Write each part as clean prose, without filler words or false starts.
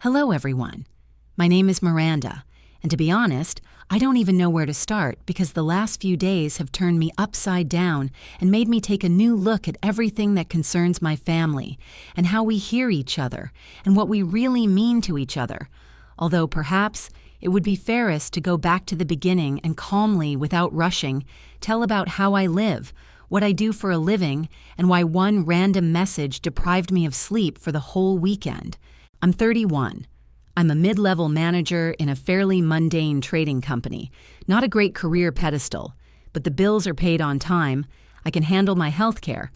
Hello, everyone. My name is Miranda, and to be honest, I don't even know where to start because the last few days have turned me upside down and made me take a new look at everything that concerns my family and how we hear each other and what we really mean to each other. Although perhaps it would be fairest to go back to the beginning and calmly, without rushing, tell about how I live, what I do for a living, and why one random message deprived me of sleep for the whole weekend. I'm 31. I'm a mid-level manager in a fairly mundane trading company. Not a great career pedestal, but the bills are paid on time, I can handle my health care,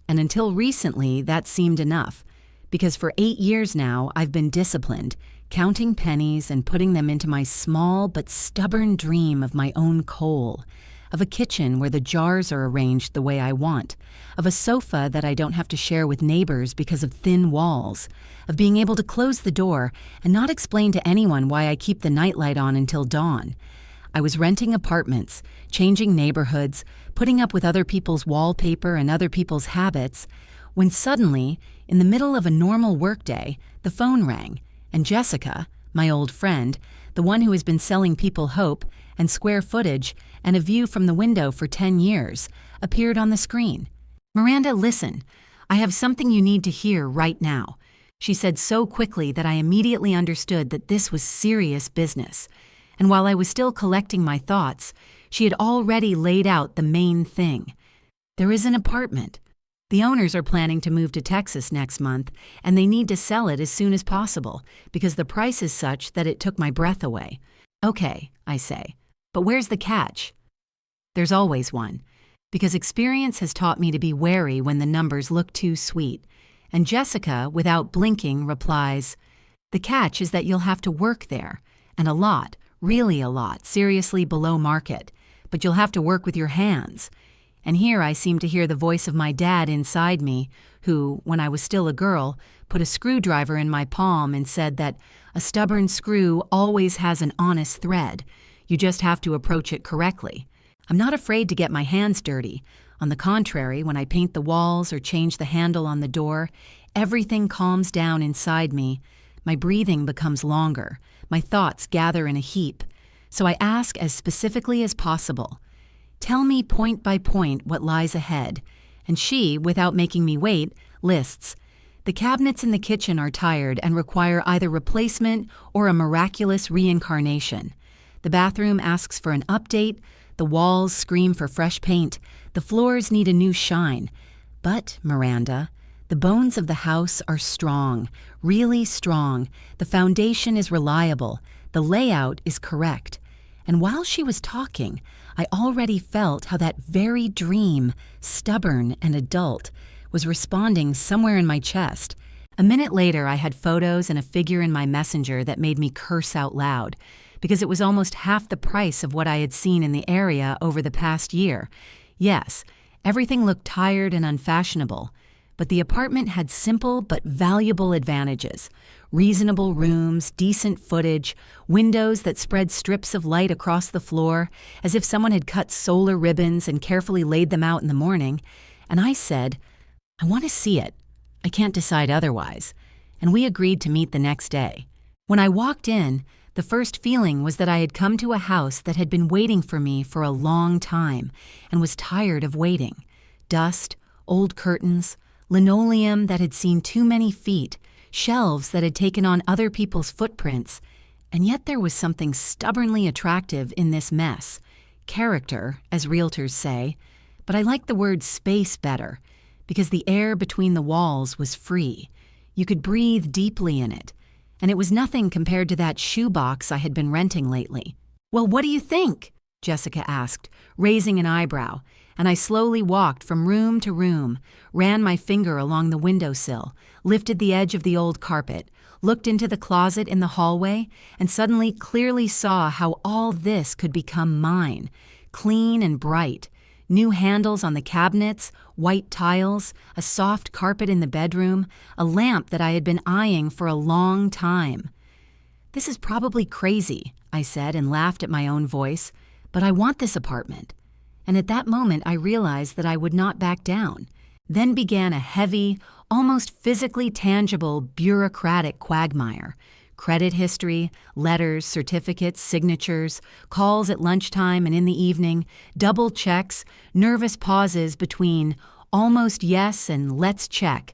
and until recently that seemed enough, because for 8 years now I've been disciplined, counting pennies and putting them into my small but stubborn dream of my own coal, of a kitchen where the jars are arranged the way I want, of a sofa that I don't have to share with neighbors because of thin walls, of being able to close the door and not explain to anyone why I keep the nightlight on until dawn. I was renting apartments, changing neighborhoods, putting up with other people's wallpaper and other people's habits, when suddenly, in the middle of a normal workday, the phone rang, and Jessica, my old friend, the one who has been selling people hope and square footage and a view from the window for 10 years, appeared on the screen. "Miranda, listen. I have something you need to hear right now," she said so quickly that I immediately understood that this was serious business. And while I was still collecting my thoughts, she had already laid out the main thing. There is an apartment. The owners are planning to move to Texas next month, and they need to sell it as soon as possible because the price is such that it took my breath away. "Okay," I say, "but where's the catch?" There's always one, because experience has taught me to be wary when the numbers look too sweet. And Jessica, without blinking, replies, "The catch is that you'll have to work there, and a lot, really a lot, seriously below market, but you'll have to work with your hands." And here I seem to hear the voice of my dad inside me, who, when I was still a girl, put a screwdriver in my palm and said that a stubborn screw always has an honest thread. You just have to approach it correctly. I'm not afraid to get my hands dirty. On the contrary, when I paint the walls or change the handle on the door, everything calms down inside me. My breathing becomes longer. My thoughts gather in a heap. So I ask as specifically as possible, "Tell me point by point what lies ahead." And she, without making me wait, lists. "The cabinets in the kitchen are tired and require either replacement or a miraculous reincarnation. The bathroom asks for an update. The walls scream for fresh paint. The floors need a new shine. But, Miranda, the bones of the house are strong, really strong. The foundation is reliable. The layout is correct." And while she was talking, I already felt how that very dream, stubborn and adult, was responding somewhere in my chest. A minute later, I had photos and a figure in my messenger that made me curse out loud, because it was almost half the price of what I had seen in the area over the past year. Yes, everything looked tired and unfashionable, but the apartment had simple but valuable advantages. Reasonable rooms, decent footage, windows that spread strips of light across the floor, as if someone had cut solar ribbons and carefully laid them out in the morning. And I said, "I want to see it. I can't decide otherwise." And we agreed to meet the next day. When I walked in, the first feeling was that I had come to a house that had been waiting for me for a long time and was tired of waiting. Dust, old curtains, linoleum that had seen too many feet, shelves that had taken on other people's footprints, and yet there was something stubbornly attractive in this mess. Character, as realtors say, but I liked the word space better, because the air between the walls was free. You could breathe deeply in it, and it was nothing compared to that shoebox I had been renting lately. "Well, what do you think?" Jessica asked, raising an eyebrow, and I slowly walked from room to room, ran my finger along the windowsill, lifted the edge of the old carpet, looked into the closet in the hallway, and suddenly clearly saw how all this could become mine, clean and bright. New handles on the cabinets, white tiles, a soft carpet in the bedroom, a lamp that I had been eyeing for a long time. "This is probably crazy," I said and laughed at my own voice, "but I want this apartment." And at that moment I realized that I would not back down. Then began a heavy, almost physically tangible bureaucratic quagmire. credit history, letters, certificates, signatures, calls at lunchtime and in the evening, double checks, nervous pauses between almost yes and let's check.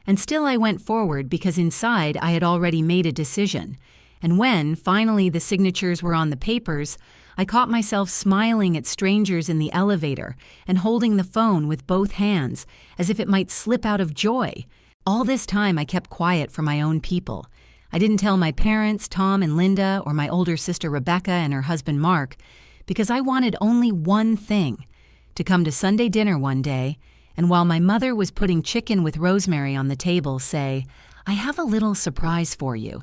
And still I went forward because inside I had already made a decision. And when, finally, the signatures were on the papers, I caught myself smiling at strangers in the elevator and holding the phone with both hands, as if it might slip out of joy. All this time I kept quiet for my own people. I didn't tell my parents, Tom and Linda, or my older sister Rebecca and her husband Mark, because I wanted only one thing: to come to Sunday dinner one day, and while my mother was putting chicken with rosemary on the table, say, "I have a little surprise for you,"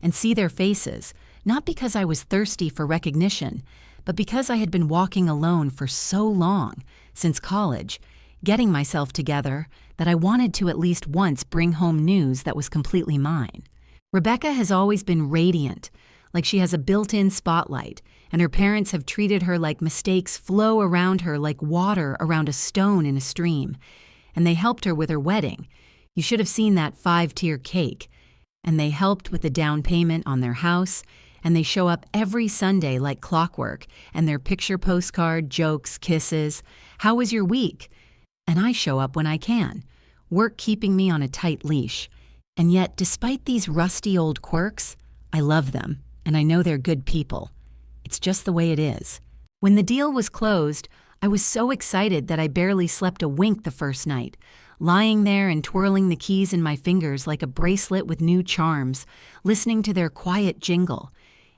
and see their faces, not because I was thirsty for recognition, but because I had been walking alone for so long, since college, getting myself together, that I wanted to at least once bring home news that was completely mine. Rebecca has always been radiant, like she has a built-in spotlight, and her parents have treated her like mistakes flow around her like water around a stone in a stream. And they helped her with her wedding. You should have seen that 5-tier cake. And they helped with the down payment on their house, and they show up every Sunday like clockwork, and their picture postcard, jokes, kisses. How was your week? And I show up when I can, work keeping me on a tight leash. And yet, despite these rusty old quirks, I love them, and I know they're good people. It's just the way it is. When the deal was closed, I was so excited that I barely slept a wink the first night, lying there and twirling the keys in my fingers like a bracelet with new charms, listening to their quiet jingle.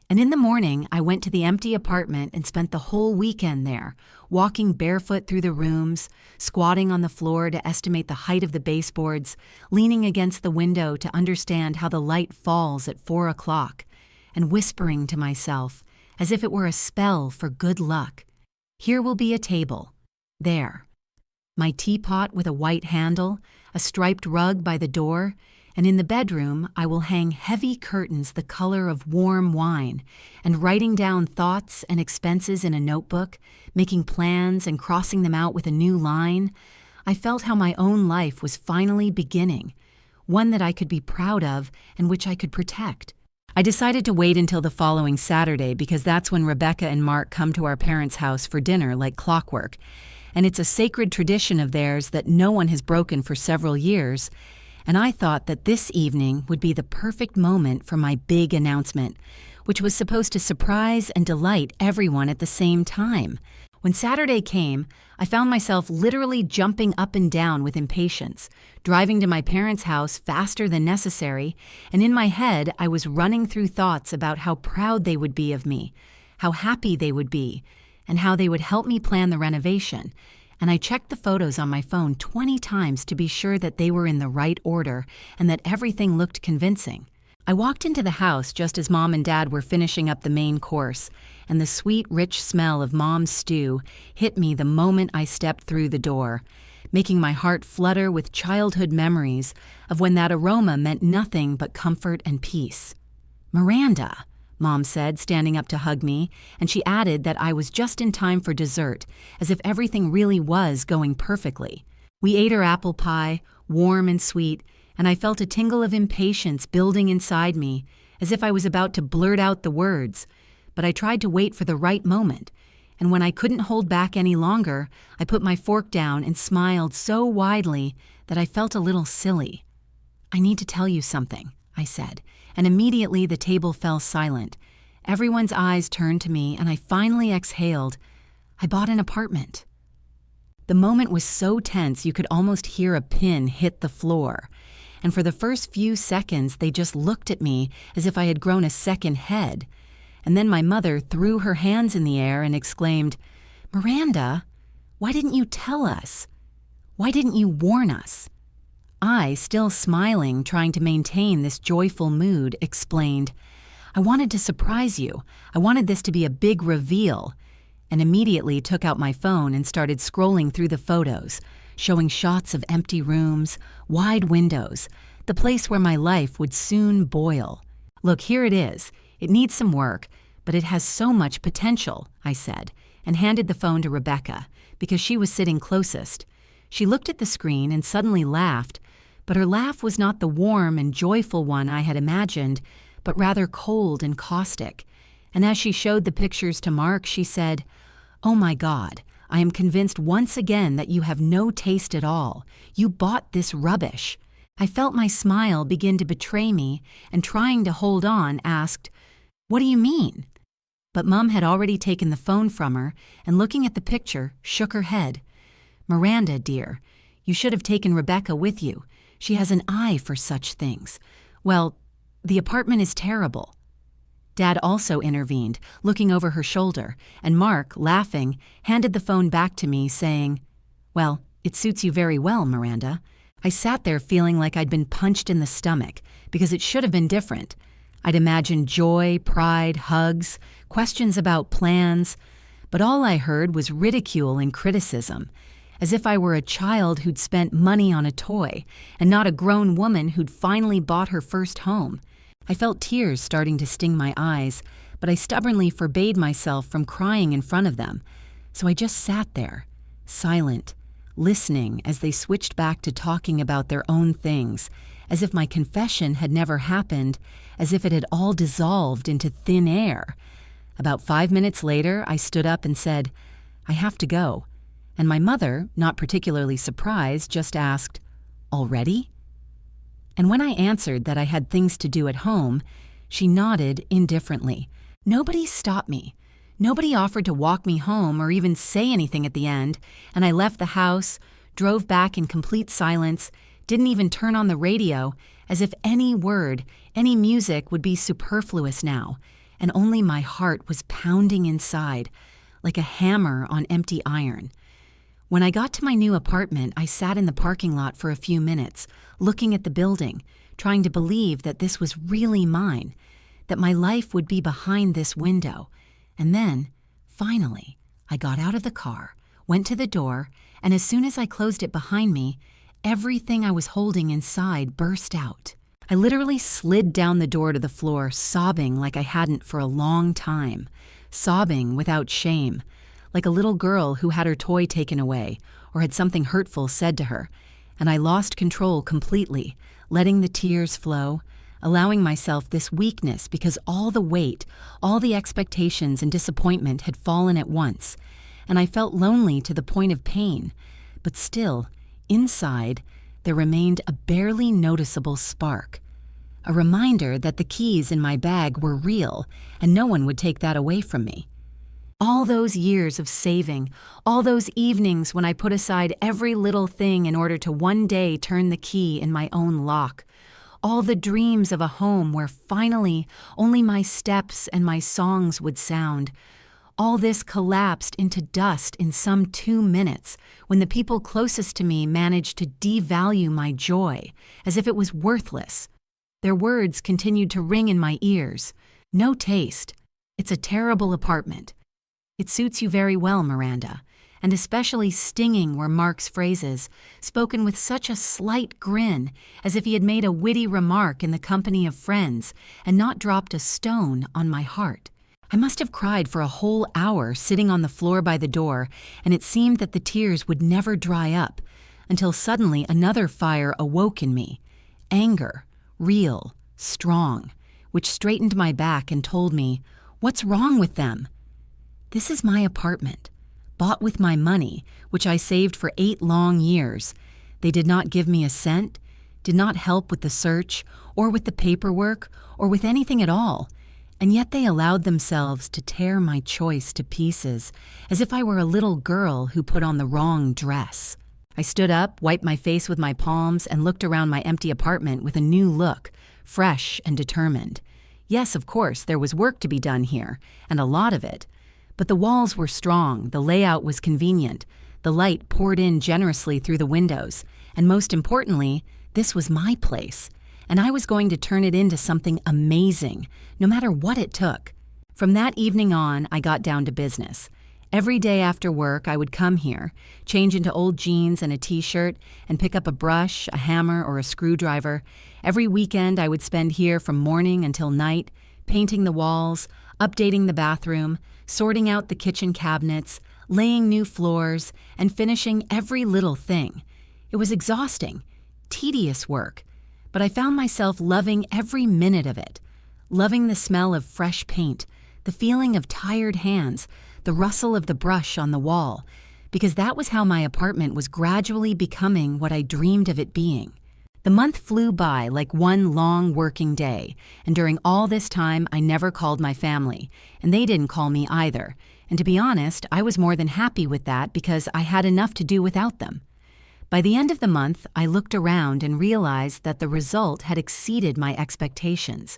And in the morning, I went to the empty apartment and spent the whole weekend there, walking barefoot through the rooms, squatting on the floor to estimate the height of the baseboards, leaning against the window to understand how the light falls at 4 o'clock, and whispering to myself, as if it were a spell for good luck, "Here will be a table. There. My teapot with a white handle, a striped rug by the door, and in the bedroom I will hang heavy curtains the color of warm wine, and writing down thoughts and expenses in a notebook, making plans and crossing them out with a new line, I felt how my own life was finally beginning, one that I could be proud of and which I could protect. I decided to wait until the following Saturday because that's when Rebecca and Mark come to our parents' house for dinner like clockwork, and it's a sacred tradition of theirs that no one has broken for several years, and I thought that this evening would be the perfect moment for my big announcement, which was supposed to surprise and delight everyone at the same time. When Saturday came, I found myself literally jumping up and down with impatience, driving to my parents' house faster than necessary, and in my head I was running through thoughts about how proud they would be of me, how happy they would be, and how they would help me plan the renovation. And I checked the photos on my phone 20 times to be sure that they were in the right order and that everything looked convincing. I walked into the house just as Mom and Dad were finishing up the main course, and the sweet, rich smell of Mom's stew hit me the moment I stepped through the door, making my heart flutter with childhood memories of when that aroma meant nothing but comfort and peace. "Miranda," Mom said, standing up to hug me, and she added that I was just in time for dessert, as if everything really was going perfectly. We ate her apple pie, warm and sweet, and I felt a tingle of impatience building inside me, as if I was about to blurt out the words. But I tried to wait for the right moment, and when I couldn't hold back any longer, I put my fork down and smiled so widely that I felt a little silly. "I need to tell you something," I said, and immediately the table fell silent. Everyone's eyes turned to me, and I finally exhaled. I bought an apartment. The moment was so tense you could almost hear a pin hit the floor. And for the first few seconds, they just looked at me as if I had grown a second head. And then my mother threw her hands in the air and exclaimed, "Miranda, why didn't you tell us? Why didn't you warn us?" I, still smiling, trying to maintain this joyful mood, explained, "I wanted to surprise you. I wanted this to be a big reveal," and immediately took out my phone and started scrolling through the photos, showing shots of empty rooms, wide windows, the place where my life would soon boil. "Look, here it is. It needs some work, but it has so much potential," I said, and handed the phone to Rebecca, because she was sitting closest. She looked at the screen and suddenly laughed, but her laugh was not the warm and joyful one I had imagined, but rather cold and caustic. And as she showed the pictures to Mark, she said, "Oh my God, I am convinced once again that you have no taste at all. You bought this rubbish." I felt my smile begin to betray me, and trying to hold on, asked, "What do you mean?" But Mum had already taken the phone from her and, looking at the picture, shook her head. "Miranda, dear, you should have taken Rebecca with you. She has an eye for such things. Well, the apartment is terrible." Dad also intervened, looking over her shoulder, and Mark, laughing, handed the phone back to me, saying, "Well, it suits you very well, Miranda." I sat there feeling like I'd been punched in the stomach, because it should have been different. I'd imagined joy, pride, hugs, questions about plans, but all I heard was ridicule and criticism, as if I were a child who'd spent money on a toy, and not a grown woman who'd finally bought her first home. I felt tears starting to sting my eyes, but I stubbornly forbade myself from crying in front of them, so I just sat there, silent, listening as they switched back to talking about their own things, as if my confession had never happened, as if it had all dissolved into thin air. About 5 minutes later, I stood up and said, "I have to go." And my mother, not particularly surprised, just asked, "Already?" And when I answered that I had things to do at home, she nodded indifferently. Nobody stopped me. Nobody offered to walk me home or even say anything at the end, and I left the house, drove back in complete silence, didn't even turn on the radio, as if any word, any music would be superfluous now, and only my heart was pounding inside, like a hammer on empty iron. When I got to my new apartment, I sat in the parking lot for a few minutes, looking at the building, trying to believe that this was really mine, that my life would be behind this window. And then, finally, I got out of the car, went to the door, and as soon as I closed it behind me, everything I was holding inside burst out. I literally slid down the door to the floor, sobbing like I hadn't for a long time, sobbing without shame, like a little girl who had her toy taken away or had something hurtful said to her, and I lost control completely, letting the tears flow, allowing myself this weakness because all the weight, all the expectations and disappointment had fallen at once, and I felt lonely to the point of pain, but still, inside, there remained a barely noticeable spark, a reminder that the keys in my bag were real and no one would take that away from me. All those years of saving, all those evenings when I put aside every little thing in order to one day turn the key in my own lock, all the dreams of a home where finally only my steps and my songs would sound, all this collapsed into dust in some 2 minutes when the people closest to me managed to devalue my joy as if it was worthless. Their words continued to ring in my ears. "No taste. It's a terrible apartment. It suits you very well, Miranda," and especially stinging were Mark's phrases, spoken with such a slight grin, as if he had made a witty remark in the company of friends and not dropped a stone on my heart. I must have cried for a whole hour sitting on the floor by the door, and it seemed that the tears would never dry up, until suddenly another fire awoke in me, anger, real, strong, which straightened my back and told me, "What's wrong with them?" This is my apartment, bought with my money, which I saved for 8 long years. They did not give me a cent, did not help with the search, or with the paperwork, or with anything at all, and yet they allowed themselves to tear my choice to pieces, as if I were a little girl who put on the wrong dress. I stood up, wiped my face with my palms, and looked around my empty apartment with a new look, fresh and determined. Yes, of course, there was work to be done here, and a lot of it. But the walls were strong, the layout was convenient, the light poured in generously through the windows, and most importantly, this was my place, and I was going to turn it into something amazing, no matter what it took. From that evening on, I got down to business. Every day after work, I would come here, change into old jeans and a t-shirt, and pick up a brush, a hammer, or a screwdriver. Every weekend, I would spend here from morning until night, painting the walls, updating the bathroom, sorting out the kitchen cabinets, laying new floors, and finishing every little thing. It was exhausting, tedious work, but I found myself loving every minute of it, loving the smell of fresh paint, the feeling of tired hands, the rustle of the brush on the wall, because that was how my apartment was gradually becoming what I dreamed of it being. The month flew by like one long working day, and during all this time I never called my family, and they didn't call me either. And to be honest, I was more than happy with that because I had enough to do without them. By the end of the month, I looked around and realized that the result had exceeded my expectations.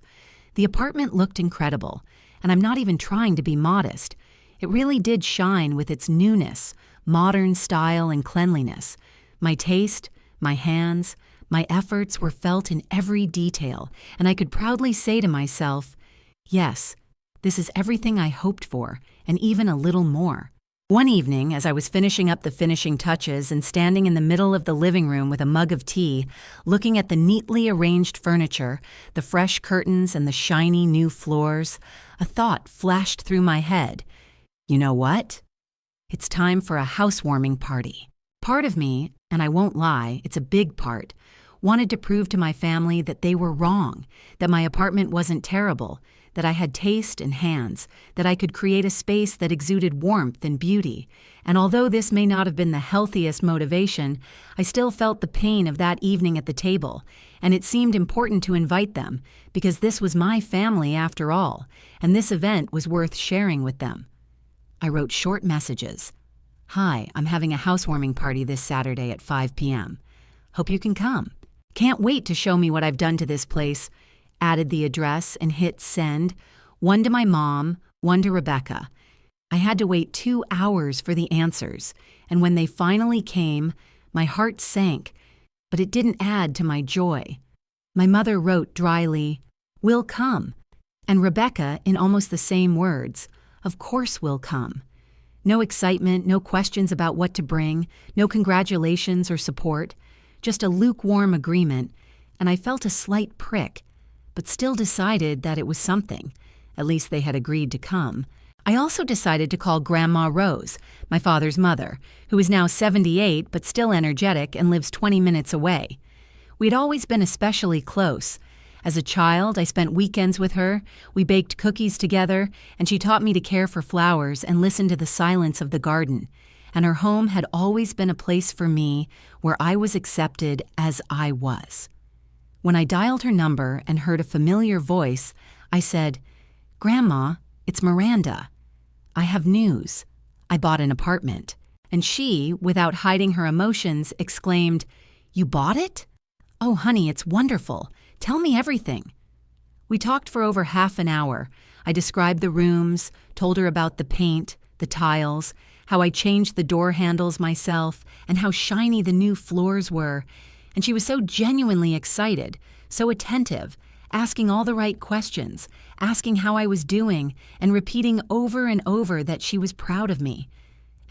The apartment looked incredible, and I'm not even trying to be modest. It really did shine with its newness, modern style and cleanliness. My taste, my hands, my efforts were felt in every detail, and I could proudly say to myself, yes, this is everything I hoped for, and even a little more. One evening, as I was finishing up the finishing touches and standing in the middle of the living room with a mug of tea, looking at the neatly arranged furniture, the fresh curtains and the shiny new floors, a thought flashed through my head. You know what? It's time for a housewarming party. Part of me, and I won't lie, it's a big part, wanted to prove to my family that they were wrong, that my apartment wasn't terrible, that I had taste and hands, that I could create a space that exuded warmth and beauty. And although this may not have been the healthiest motivation, I still felt the pain of that evening at the table, and it seemed important to invite them, because this was my family after all, and this event was worth sharing with them. I wrote short messages. Hi, I'm having a housewarming party this Saturday at 5 p.m. Hope you can come. Can't wait to show me what I've done to this place. Added the address and hit send, one to my mom, one to Rebecca. I had to wait 2 hours for the answers, and when they finally came, my heart sank, but it didn't add to my joy. My mother wrote dryly, "We'll come," and Rebecca, in almost the same words, "Of course we'll come." No excitement, no questions about what to bring, no congratulations or support, just a lukewarm agreement, and I felt a slight prick, but still decided that it was something. At least they had agreed to come. I also decided to call Grandma Rose, my father's mother, who is now 78 but still energetic and lives 20 minutes away. We'd always been especially close. As a child, I spent weekends with her, we baked cookies together, and she taught me to care for flowers and listen to the silence of the garden. And her home had always been a place for me where I was accepted as I was. When I dialed her number and heard a familiar voice, I said, "Grandma, it's Miranda. I have news. I bought an apartment." And she, without hiding her emotions, exclaimed, "You bought it? Oh, honey, it's wonderful. Tell me everything." We talked for over half an hour. I described the rooms, told her about the paint, the tiles, how I changed the door handles myself, and how shiny the new floors were. And she was so genuinely excited, so attentive, asking all the right questions, asking how I was doing, and repeating over and over that she was proud of me.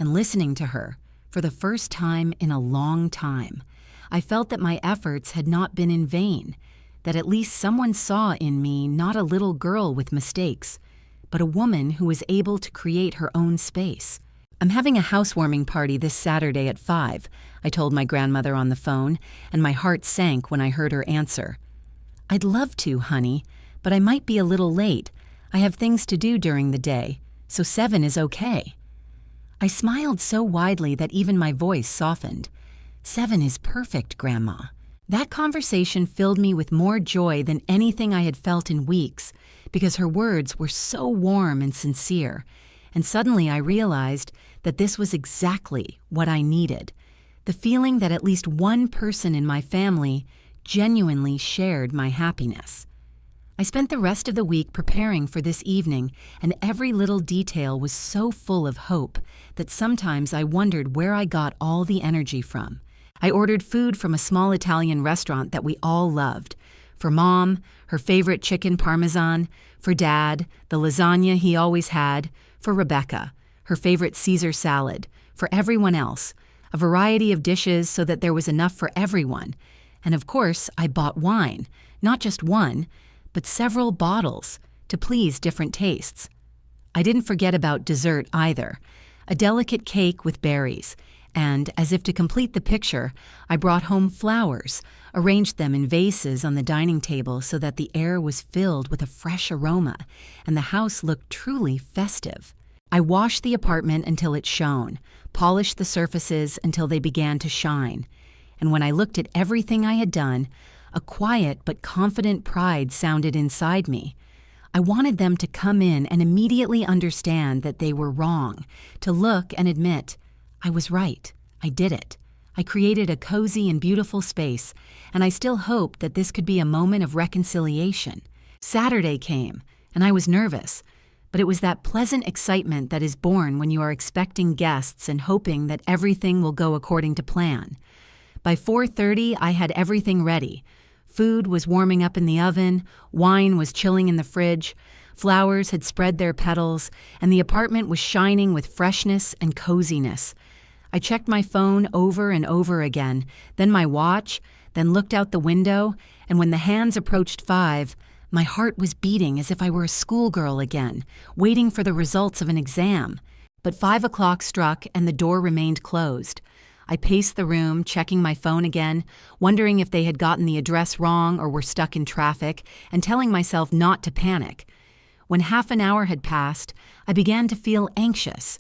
And listening to her, for the first time in a long time, I felt that my efforts had not been in vain, that at least someone saw in me not a little girl with mistakes, but a woman who was able to create her own space. "I'm having a housewarming party this Saturday at 5, I told my grandmother on the phone, and my heart sank when I heard her answer. "I'd love to, honey, but I might be a little late. I have things to do during the day, so 7 is okay." I smiled so widely that even my voice softened. 7 is perfect, Grandma." That conversation filled me with more joy than anything I had felt in weeks, because her words were so warm and sincere. And suddenly I realized that this was exactly what I needed. The feeling that at least one person in my family genuinely shared my happiness. I spent the rest of the week preparing for this evening, and every little detail was so full of hope that sometimes I wondered where I got all the energy from. I ordered food from a small Italian restaurant that we all loved. For Mom, her favorite chicken parmesan. For Dad, the lasagna he always had. For Rebecca, her favorite Caesar salad. For everyone else, a variety of dishes so that there was enough for everyone. And of course, I bought wine, not just one, but several bottles, to please different tastes. I didn't forget about dessert either, a delicate cake with berries, And, as if to complete the picture, I brought home flowers, arranged them in vases on the dining table so that the air was filled with a fresh aroma, and the house looked truly festive. I washed the apartment until it shone, polished the surfaces until they began to shine, and when I looked at everything I had done, a quiet but confident pride sounded inside me. I wanted them to come in and immediately understand that they were wrong, to look and admit, I was right. I did it. I created a cozy and beautiful space, and I still hoped that this could be a moment of reconciliation. Saturday came, and I was nervous, but it was that pleasant excitement that is born when you are expecting guests and hoping that everything will go according to plan. By 4:30, I had everything ready. Food was warming up in the oven, wine was chilling in the fridge, flowers had spread their petals, and the apartment was shining with freshness and coziness. I checked my phone over and over again, then my watch, then looked out the window, and when the hands approached 5, my heart was beating as if I were a schoolgirl again, waiting for the results of an exam. But 5 o'clock struck and the door remained closed. I paced the room, checking my phone again, wondering if they had gotten the address wrong or were stuck in traffic, and telling myself not to panic. When half an hour had passed, I began to feel anxious.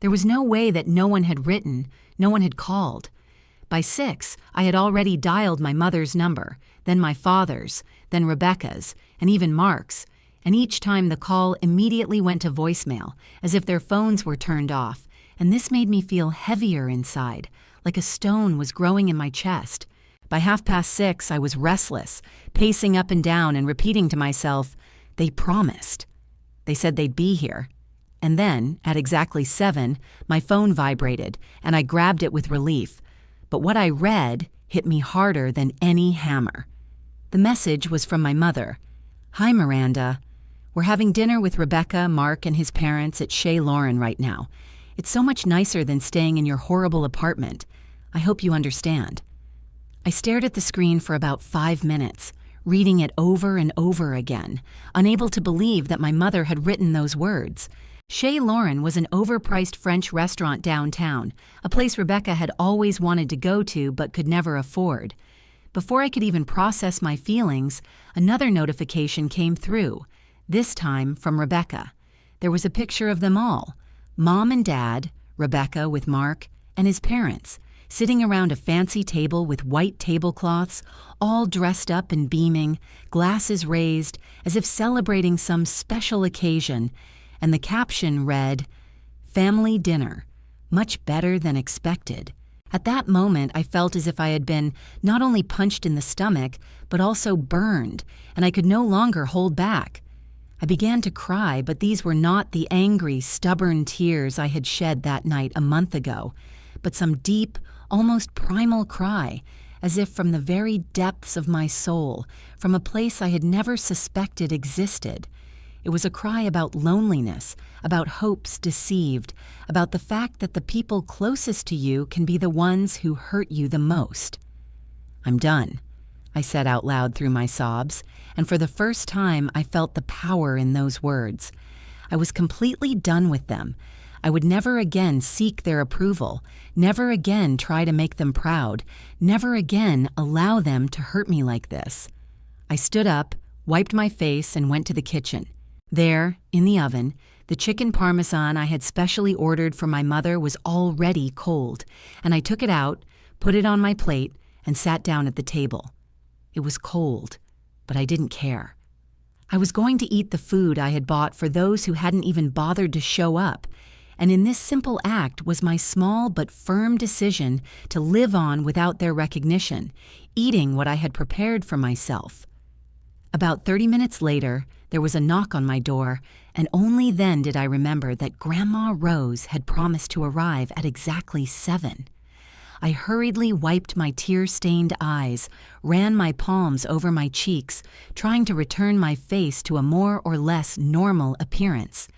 There was no way that no one had written, no one had called. By 6, I had already dialed my mother's number, then my father's, then Rebecca's, and even Mark's, and each time the call immediately went to voicemail, as if their phones were turned off, and this made me feel heavier inside, like a stone was growing in my chest. By 6:30, I was restless, pacing up and down and repeating to myself, they promised. They said they'd be here. And then, at exactly 7, my phone vibrated, and I grabbed it with relief. But what I read hit me harder than any hammer. The message was from my mother. Hi, Miranda. We're having dinner with Rebecca, Mark, and his parents at Chez Lauren right now. It's so much nicer than staying in your horrible apartment. I hope you understand. I stared at the screen for about 5 minutes, reading it over and over again, unable to believe that my mother had written those words. Chez Lauren was an overpriced French restaurant downtown, a place Rebecca had always wanted to go to but could never afford. Before I could even process my feelings, another notification came through, this time from Rebecca. There was a picture of them all, Mom and Dad, Rebecca with Mark, and his parents, sitting around a fancy table with white tablecloths, all dressed up and beaming, glasses raised, as if celebrating some special occasion, and the caption read, Family Dinner, much better than expected. At that moment, I felt as if I had been not only punched in the stomach, but also burned, and I could no longer hold back. I began to cry, but these were not the angry, stubborn tears I had shed that night a month ago, but some deep, almost primal cry, as if from the very depths of my soul, from a place I had never suspected existed. It was a cry about loneliness, about hopes deceived, about the fact that the people closest to you can be the ones who hurt you the most. I'm done, I said out loud through my sobs, and for the first time I felt the power in those words. I was completely done with them. I would never again seek their approval, never again try to make them proud, never again allow them to hurt me like this. I stood up, wiped my face, and went to the kitchen. There, in the oven, the chicken parmesan I had specially ordered for my mother was already cold, and I took it out, put it on my plate, and sat down at the table. It was cold, but I didn't care. I was going to eat the food I had bought for those who hadn't even bothered to show up, and in this simple act was my small but firm decision to live on without their recognition, eating what I had prepared for myself. About 30 minutes later, there was a knock on my door, and only then did I remember that Grandma Rose had promised to arrive at exactly 7. I hurriedly wiped my tear-stained eyes, ran my palms over my cheeks, trying to return my face to a more or less normal appearance,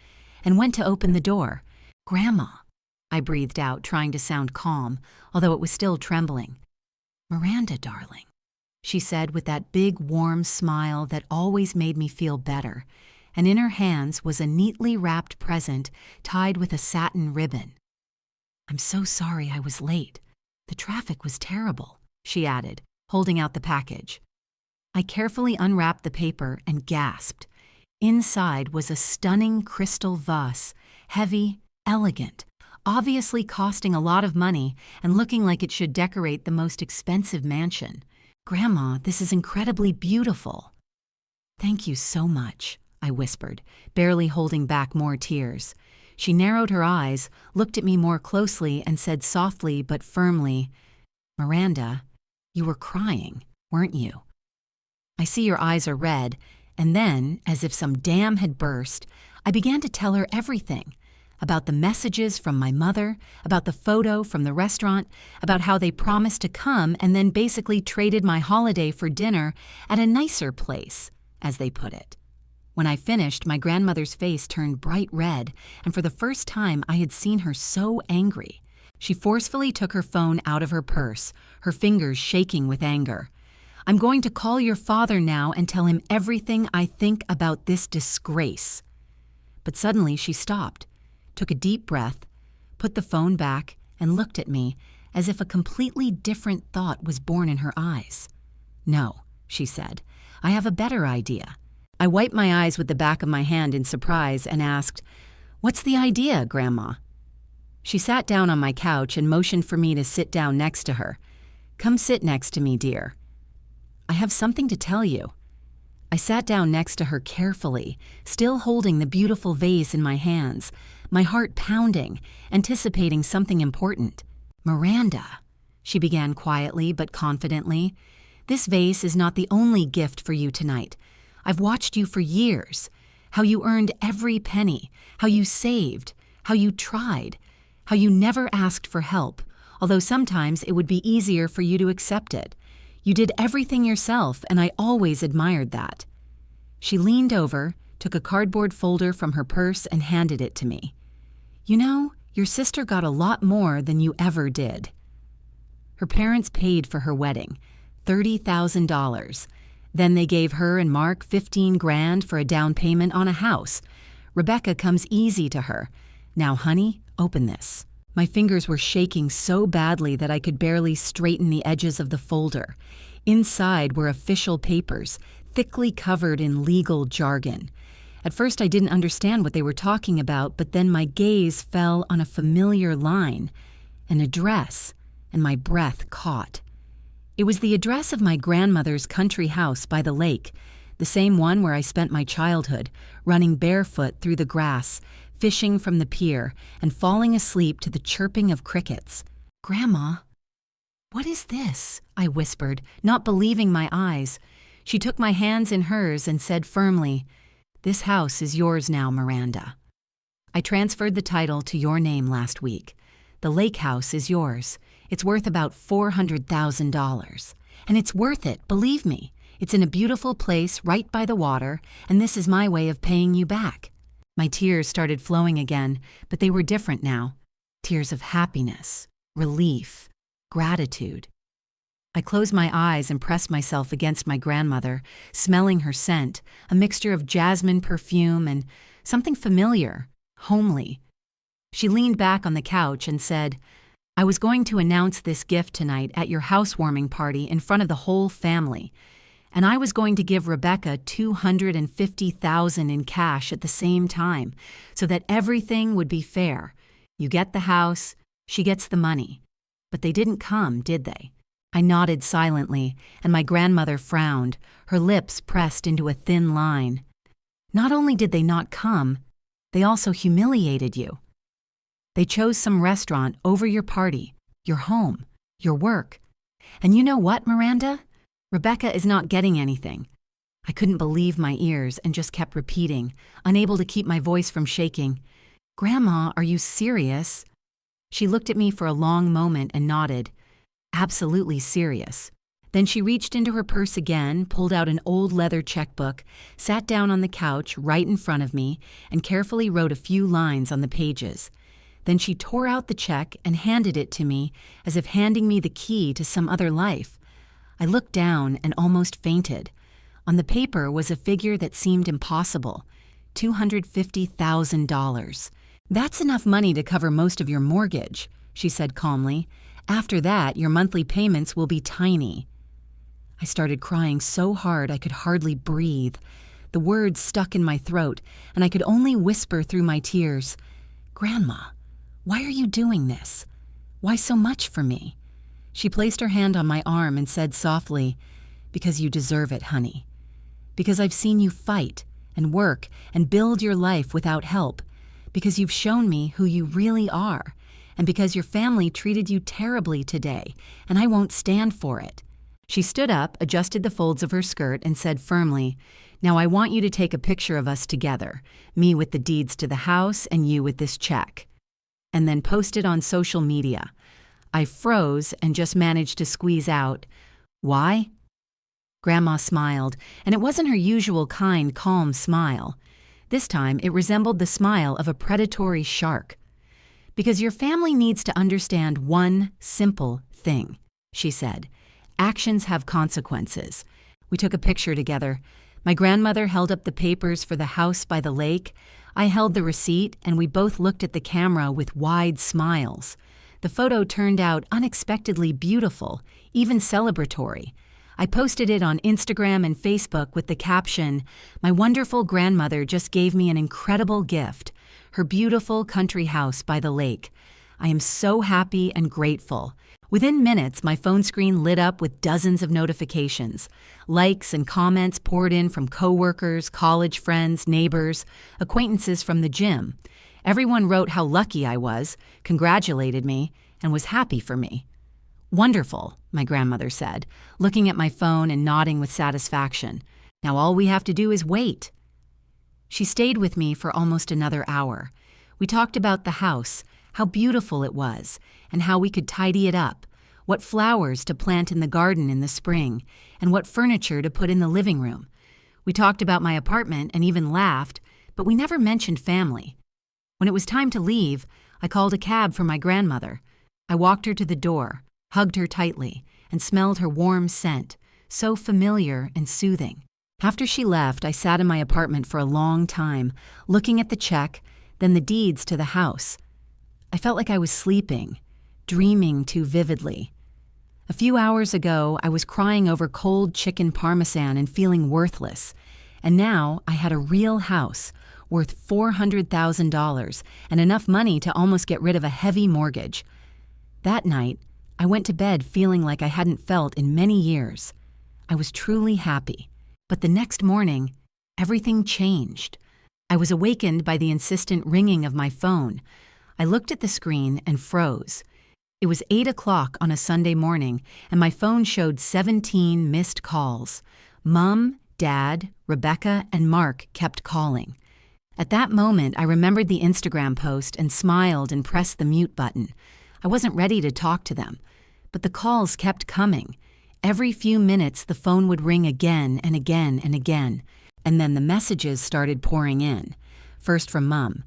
and went to open the door. Grandma, I breathed out, trying to sound calm, although it was still trembling. Miranda, darling, she said with that big, warm smile that always made me feel better, and in her hands was a neatly wrapped present tied with a satin ribbon. "I'm so sorry I was late. The traffic was terrible," she added, holding out the package. I carefully unwrapped the paper and gasped. Inside was a stunning crystal vase, heavy, elegant, obviously costing a lot of money and looking like it should decorate the most expensive mansion. "Grandma, this is incredibly beautiful." "Thank you so much," I whispered, barely holding back more tears. She narrowed her eyes, looked at me more closely, and said softly but firmly, "Miranda, you were crying, weren't you? I see your eyes are red." And then, as if some dam had burst, I began to tell her everything. About the messages from my mother, about the photo from the restaurant, about how they promised to come and then basically traded my holiday for dinner at a nicer place, as they put it. When I finished, my grandmother's face turned bright red, and for the first time I had seen her so angry. She forcefully took her phone out of her purse, her fingers shaking with anger. "I'm going to call your father now and tell him everything I think about this disgrace." But suddenly she stopped, took a deep breath, put the phone back, and looked at me as if a completely different thought was born in her eyes. "No," she said, "I have a better idea." I wiped my eyes with the back of my hand in surprise and asked, "What's the idea, Grandma?" She sat down on my couch and motioned for me to sit down next to her. "Come sit next to me, dear. I have something to tell you." I sat down next to her carefully, still holding the beautiful vase in my hands, my heart pounding, anticipating something important. "Miranda," she began quietly but confidently, "this vase is not the only gift for you tonight. I've watched you for years, how you earned every penny, how you saved, how you tried, how you never asked for help, although sometimes it would be easier for you to accept it. You did everything yourself, and I always admired that." She leaned over, took a cardboard folder from her purse, and handed it to me. "You know, your sister got a lot more than you ever did." Her parents paid for her wedding, $30,000. Then they gave her and Mark 15 grand for a down payment on a house. Rebecca comes easy to her. "Now, honey, open this." My fingers were shaking so badly that I could barely straighten the edges of the folder. Inside were official papers, thickly covered in legal jargon. At first I didn't understand what they were talking about, but then my gaze fell on a familiar line, an address, and my breath caught. It was the address of my grandmother's country house by the lake, the same one where I spent my childhood, running barefoot through the grass, fishing from the pier, and falling asleep to the chirping of crickets. "Grandma, what is this?" I whispered, not believing my eyes. She took my hands in hers and said firmly, "This house is yours now, Miranda. I transferred the title to your name last week. The lake house is yours. It's worth about $400,000. And it's worth it, believe me. It's in a beautiful place right by the water, and this is my way of paying you back." My tears started flowing again, but they were different now. Tears of happiness, relief, gratitude. I closed my eyes and pressed myself against my grandmother, smelling her scent, a mixture of jasmine perfume and something familiar, homely. She leaned back on the couch and said, "I was going to announce this gift tonight at your housewarming party in front of the whole family. And I was going to give Rebecca $250,000 in cash at the same time, so that everything would be fair. You get the house, she gets the money. But they didn't come, did they?" I nodded silently, and my grandmother frowned, her lips pressed into a thin line. "Not only did they not come, they also humiliated you. They chose some restaurant over your party, your home, your work. And you know what, Miranda? Rebecca is not getting anything." I couldn't believe my ears and just kept repeating, unable to keep my voice from shaking. "Grandma, are you serious?" She looked at me for a long moment and nodded. "Absolutely serious." Then she reached into her purse again, pulled out an old leather checkbook, sat down on the couch right in front of me, and carefully wrote a few lines on the pages. Then she tore out the check and handed it to me as if handing me the key to some other life. I looked down and almost fainted. On the paper was a figure that seemed impossible, $250,000. "That's enough money to cover most of your mortgage. she said calmly. "After that, your monthly payments will be tiny." I started crying so hard I could hardly breathe. The words stuck in my throat, and I could only whisper through my tears, "Grandma, why are you doing this? Why so much for me?" She placed her hand on my arm and said softly, "Because you deserve it, honey. Because I've seen you fight and work and build your life without help. Because you've shown me who you really are. And because your family treated you terribly today, and I won't stand for it." She stood up, adjusted the folds of her skirt, and said firmly, "Now I want you to take a picture of us together, me with the deeds to the house and you with this check, and then post it on social media." I froze and just managed to squeeze out, "Why?" Grandma smiled, and it wasn't her usual kind, calm smile. This time it resembled the smile of a predatory shark. "Because your family needs to understand one simple thing," she said. "Actions have consequences." We took a picture together. My grandmother held up the papers for the house by the lake. I held the receipt, and we both looked at the camera with wide smiles. The photo turned out unexpectedly beautiful, even celebratory. I posted it on Instagram and Facebook with the caption, "My wonderful grandmother just gave me an incredible gift, her beautiful country house by the lake. I am so happy and grateful." Within minutes, my phone screen lit up with dozens of notifications. Likes and comments poured in from coworkers, college friends, neighbors, acquaintances from the gym. Everyone wrote how lucky I was, congratulated me, and was happy for me. "Wonderful," my grandmother said, looking at my phone and nodding with satisfaction. "Now all we have to do is wait." She stayed with me for almost another hour. We talked about the house, how beautiful it was, and how we could tidy it up, what flowers to plant in the garden in the spring, and what furniture to put in the living room. We talked about my apartment and even laughed, but we never mentioned family. When it was time to leave, I called a cab for my grandmother. I walked her to the door, hugged her tightly, and smelled her warm scent, so familiar and soothing. After she left, I sat in my apartment for a long time, looking at the check, then the deeds to the house. I felt like I was sleeping, dreaming too vividly. A few hours ago, I was crying over cold chicken parmesan and feeling worthless. And now I had a real house worth $400,000 and enough money to almost get rid of a heavy mortgage. That night, I went to bed feeling like I hadn't felt in many years. I was truly happy. But the next morning, everything changed. I was awakened by the insistent ringing of my phone. I looked at the screen and froze. It was 8 o'clock on a Sunday morning, and my phone showed 17 missed calls. Mom, Dad, Rebecca, and Mark kept calling. At that moment, I remembered the Instagram post and smiled and pressed the mute button. I wasn't ready to talk to them, but the calls kept coming. Every few minutes, the phone would ring again and again and again, and then the messages started pouring in. First from Mom,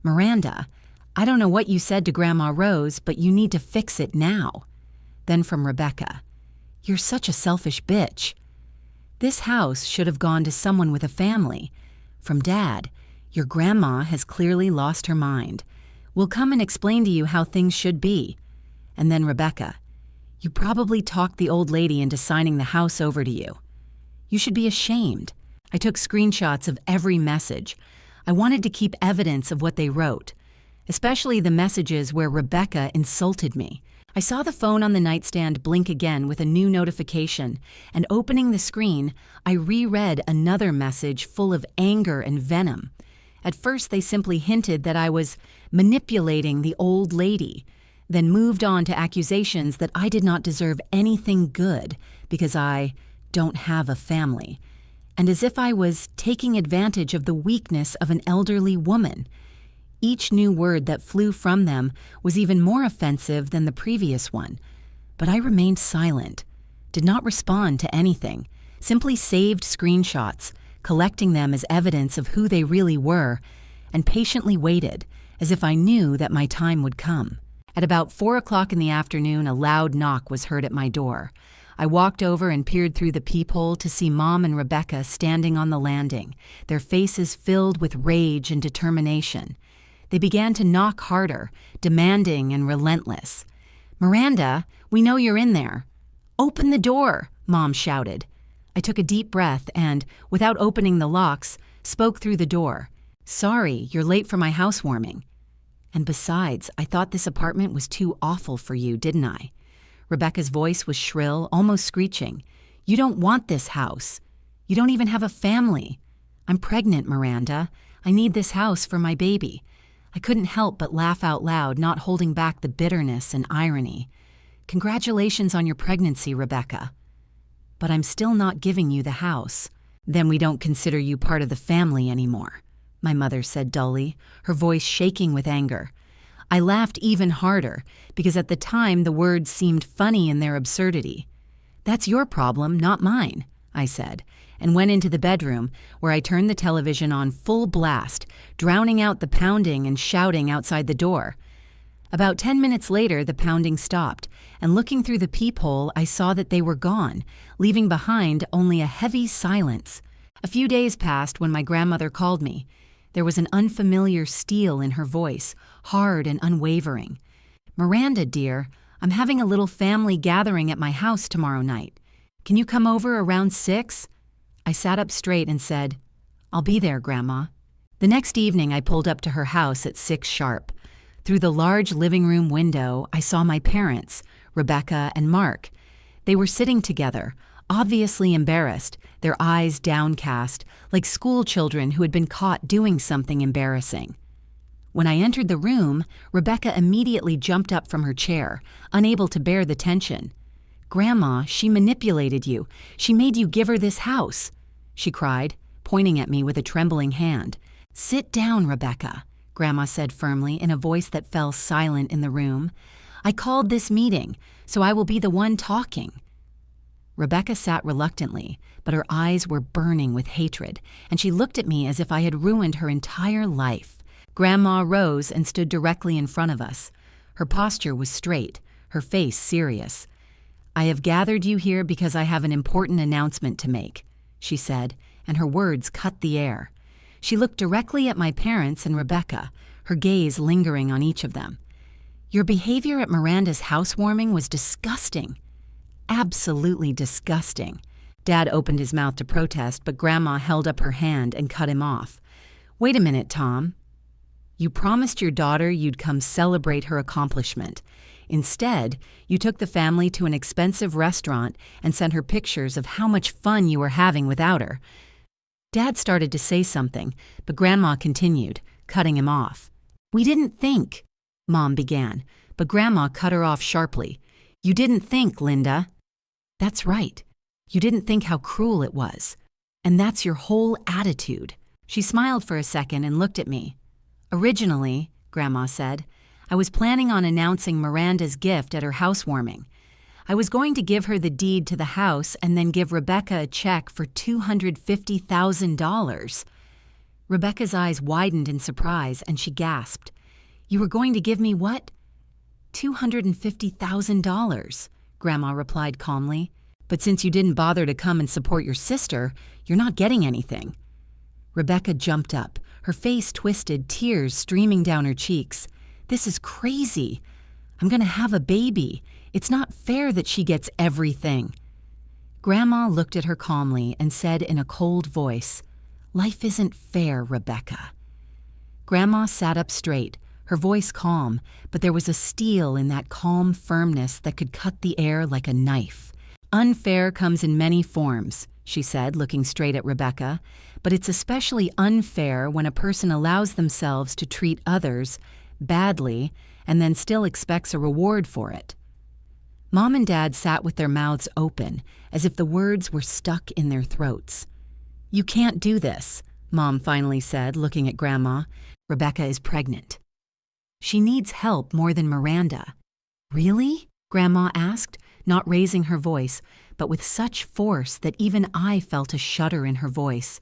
"Miranda, I don't know what you said to Grandma Rose, but you need to fix it now." Then from Rebecca, "You're such a selfish bitch. This house should have gone to someone with a family." From Dad, "Your grandma has clearly lost her mind. We'll come and explain to you how things should be." And then Rebecca, "You probably talked the old lady into signing the house over to you. You should be ashamed." I took screenshots of every message. I wanted to keep evidence of what they wrote, especially the messages where Rebecca insulted me. I saw the phone on the nightstand blink again with a new notification, and opening the screen, I reread another message full of anger and venom. At first, they simply hinted that I was manipulating the old lady, then moved on to accusations that I did not deserve anything good because I don't have a family, and as if I was taking advantage of the weakness of an elderly woman. Each new word that flew from them was even more offensive than the previous one, but I remained silent, did not respond to anything, simply saved screenshots, collecting them as evidence of who they really were, and patiently waited, as if I knew that my time would come. At about 4 o'clock in the afternoon, a loud knock was heard at my door. I walked over and peered through the peephole to see Mom and Rebecca standing on the landing, their faces filled with rage and determination. They began to knock harder, demanding and relentless. "Miranda, we know you're in there." "Open the door," Mom shouted. I took a deep breath and, without opening the locks, spoke through the door. "Sorry, you're late for my housewarming." "And besides, I thought this apartment was too awful for you, didn't I?" Rebecca's voice was shrill, almost screeching. "You don't want this house. You don't even have a family. I'm pregnant, Miranda. I need this house for my baby." I couldn't help but laugh out loud, not holding back the bitterness and irony. "Congratulations on your pregnancy, Rebecca." "But I'm still not giving you the house." "Then we don't consider you part of the family anymore," my mother said dully, her voice shaking with anger. I laughed even harder, because at the time the words seemed funny in their absurdity. "That's your problem, not mine," I said, and went into the bedroom, where I turned the television on full blast, drowning out the pounding and shouting outside the door. About 10 minutes later, the pounding stopped, and looking through the peephole, I saw that they were gone, leaving behind only a heavy silence. A few days passed when my grandmother called me. There was an unfamiliar steel in her voice, hard and unwavering. "Miranda, dear, I'm having a little family gathering at my house tomorrow night. Can you come over around 6? I sat up straight and said, "I'll be there, Grandma." The next evening, I pulled up to her house at 6 sharp. Through the large living room window, I saw my parents, Rebecca and Mark. They were sitting together, obviously embarrassed, their eyes downcast, like school children who had been caught doing something embarrassing. When I entered the room, Rebecca immediately jumped up from her chair, unable to bear the tension. "Grandma, she manipulated you. She made you give her this house," she cried, pointing at me with a trembling hand. "Sit down, Rebecca," Grandma said firmly in a voice that fell silent in the room. "I called this meeting, so I will be the one talking." Rebecca sat reluctantly, but her eyes were burning with hatred, and she looked at me as if I had ruined her entire life. Grandma rose and stood directly in front of us. Her posture was straight, her face serious. "I have gathered you here because I have an important announcement to make," she said, and her words cut the air. She looked directly at my parents and Rebecca, her gaze lingering on each of them. "Your behavior at Miranda's housewarming was disgusting. Absolutely disgusting." Dad opened his mouth to protest, but Grandma held up her hand and cut him off. "Wait a minute, Tom. You promised your daughter you'd come celebrate her accomplishment. Instead, you took the family to an expensive restaurant and sent her pictures of how much fun you were having without her." Dad started to say something, but Grandma continued, cutting him off. "We didn't think," Mom began, but Grandma cut her off sharply. "You didn't think, Linda." "That's right. You didn't think how cruel it was. And that's your whole attitude." She smiled for a second and looked at me. "Originally," Grandma said, "I was planning on announcing Miranda's gift at her housewarming. I was going to give her the deed to the house and then give Rebecca a check for $250,000. Rebecca's eyes widened in surprise, and she gasped. "You were going to give me what?" $250,000, Grandma replied calmly. "But since you didn't bother to come and support your sister, you're not getting anything." Rebecca jumped up, her face twisted, tears streaming down her cheeks. "This is crazy. I'm going to have a baby. It's not fair that she gets everything." Grandma looked at her calmly and said in a cold voice, "Life isn't fair, Rebecca." Grandma sat up straight, her voice calm, but there was a steel in that calm firmness that could cut the air like a knife. "Unfair comes in many forms," she said, looking straight at Rebecca, "but it's especially unfair when a person allows themselves to treat others badly and then still expects a reward for it." Mom and Dad sat with their mouths open, as if the words were stuck in their throats. "You can't do this," Mom finally said, looking at Grandma. "Rebecca is pregnant. She needs help more than Miranda." "Really?" Grandma asked, not raising her voice, but with such force that even I felt a shudder in her voice.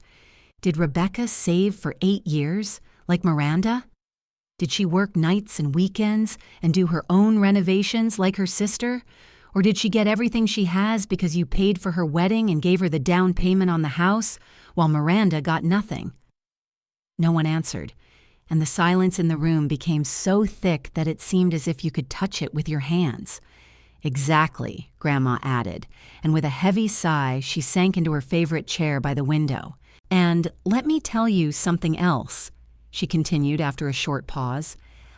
"Did Rebecca save for 8 years, like Miranda? Did she work nights and weekends and do her own renovations like her sister? Or did she get everything she has because you paid for her wedding and gave her the down payment on the house, while Miranda got nothing?" No one answered, and the silence in the room became so thick that it seemed as if you could touch it with your hands. "Exactly," Grandma added, and with a heavy sigh, she sank into her favorite chair by the window. "And let me tell you something else," she continued after a short pause.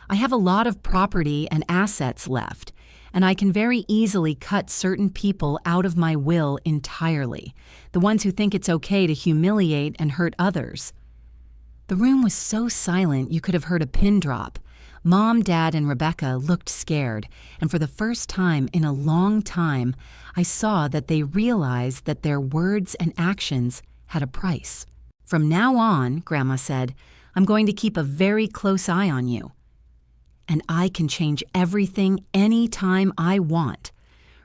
"I have a lot of property and assets left, and I can very easily cut certain people out of my will entirely, the ones who think it's okay to humiliate and hurt others." The room was so silent you could have heard a pin drop. Mom, Dad, and Rebecca looked scared, and for the first time in a long time, I saw that they realized that their words and actions had a price. "From now on," Grandma said, "I'm going to keep a very close eye on you. And I can change everything anytime I want."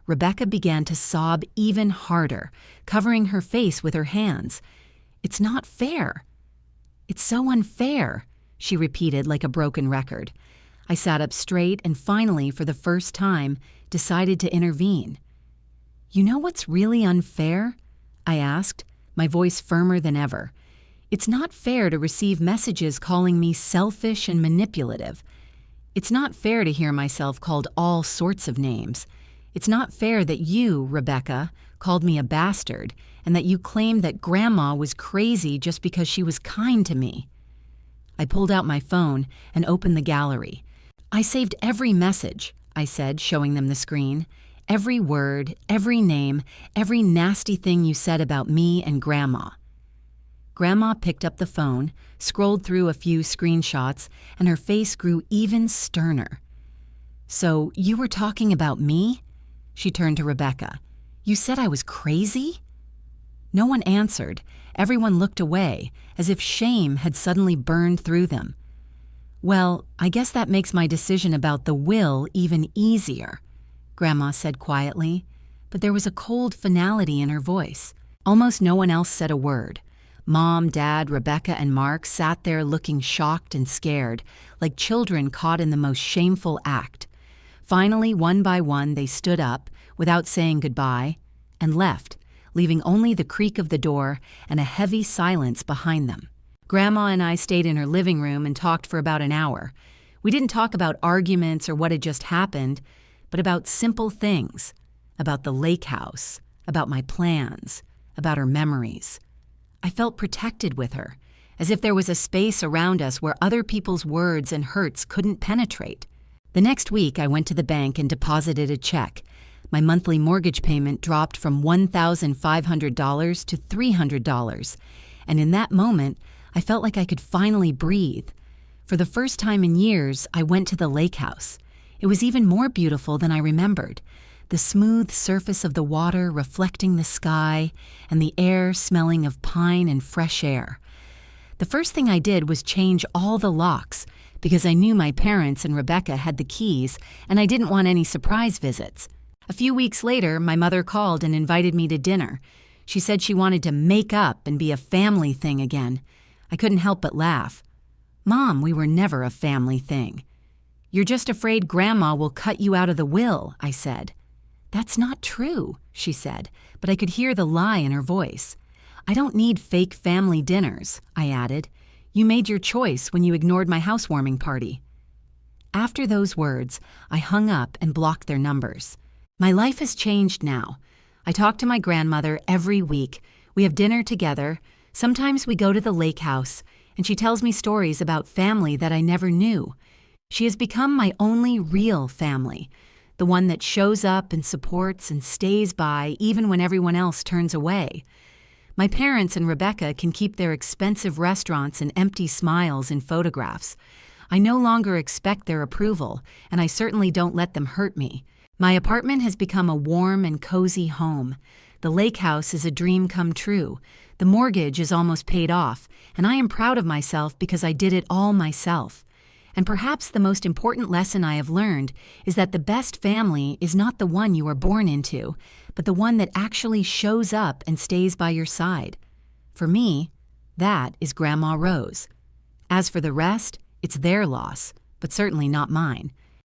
Rebecca began to sob even harder, covering her face with her hands. "It's not fair. It's so unfair," she repeated like a broken record. I sat up straight and finally, for the first time, decided to intervene. "You know what's really unfair?" I asked, my voice firmer than ever. "It's not fair to receive messages calling me selfish and manipulative. It's not fair to hear myself called all sorts of names. It's not fair that you, Rebecca, called me a bastard, and that you claimed that Grandma was crazy just because she was kind to me." I pulled out my phone and opened the gallery. "I saved every message," I said, showing them the screen. "Every word, every name, every nasty thing you said about me and Grandma." Grandma picked up the phone, scrolled through a few screenshots, and her face grew even sterner. "So you were talking about me?" She turned to Rebecca. "You said I was crazy?" No one answered. Everyone looked away, as if shame had suddenly burned through them. "Well, I guess that makes my decision about the will even easier," Grandma said quietly, but there was a cold finality in her voice. Almost no one else said a word. Mom, Dad, Rebecca, and Mark sat there looking shocked and scared, like children caught in the most shameful act. Finally, one by one, they stood up, without saying goodbye, and left, leaving only the creak of the door and a heavy silence behind them. Grandma and I stayed in her living room and talked for about an hour. We didn't talk about arguments or what had just happened, but about simple things, about the lake house, about my plans, about her memories. I felt protected with her, as if there was a space around us where other people's words and hurts couldn't penetrate. The next week, I went to the bank and deposited a check. My monthly mortgage payment dropped from $1,500 to $300, and in that moment, I felt like I could finally breathe. For the first time in years, I went to the lake house. It was even more beautiful than I remembered. The smooth surface of the water reflecting the sky, and the air smelling of pine and fresh air. The first thing I did was change all the locks, because I knew my parents and Rebecca had the keys, and I didn't want any surprise visits. A few weeks later, my mother called and invited me to dinner. She said she wanted to make up and be a family thing again. I couldn't help but laugh. "Mom, we were never a family thing." "You're just afraid Grandma will cut you out of the will," I said. "That's not true," she said, but I could hear the lie in her voice. "I don't need fake family dinners," I added. "You made your choice when you ignored my housewarming party." After those words, I hung up and blocked their numbers. My life has changed now. I talk to my grandmother every week. We have dinner together. Sometimes we go to the lake house, and she tells me stories about family that I never knew. She has become my only real family, the one that shows up and supports and stays by even when everyone else turns away. My parents and Rebecca can keep their expensive restaurants and empty smiles in photographs. I no longer expect their approval, and I certainly don't let them hurt me. My apartment has become a warm and cozy home. The lake house is a dream come true. The mortgage is almost paid off, and I am proud of myself because I did it all myself. And perhaps the most important lesson I have learned is that the best family is not the one you are born into, but the one that actually shows up and stays by your side. For me, that is Grandma Rose. As for the rest, it's their loss, but certainly not mine.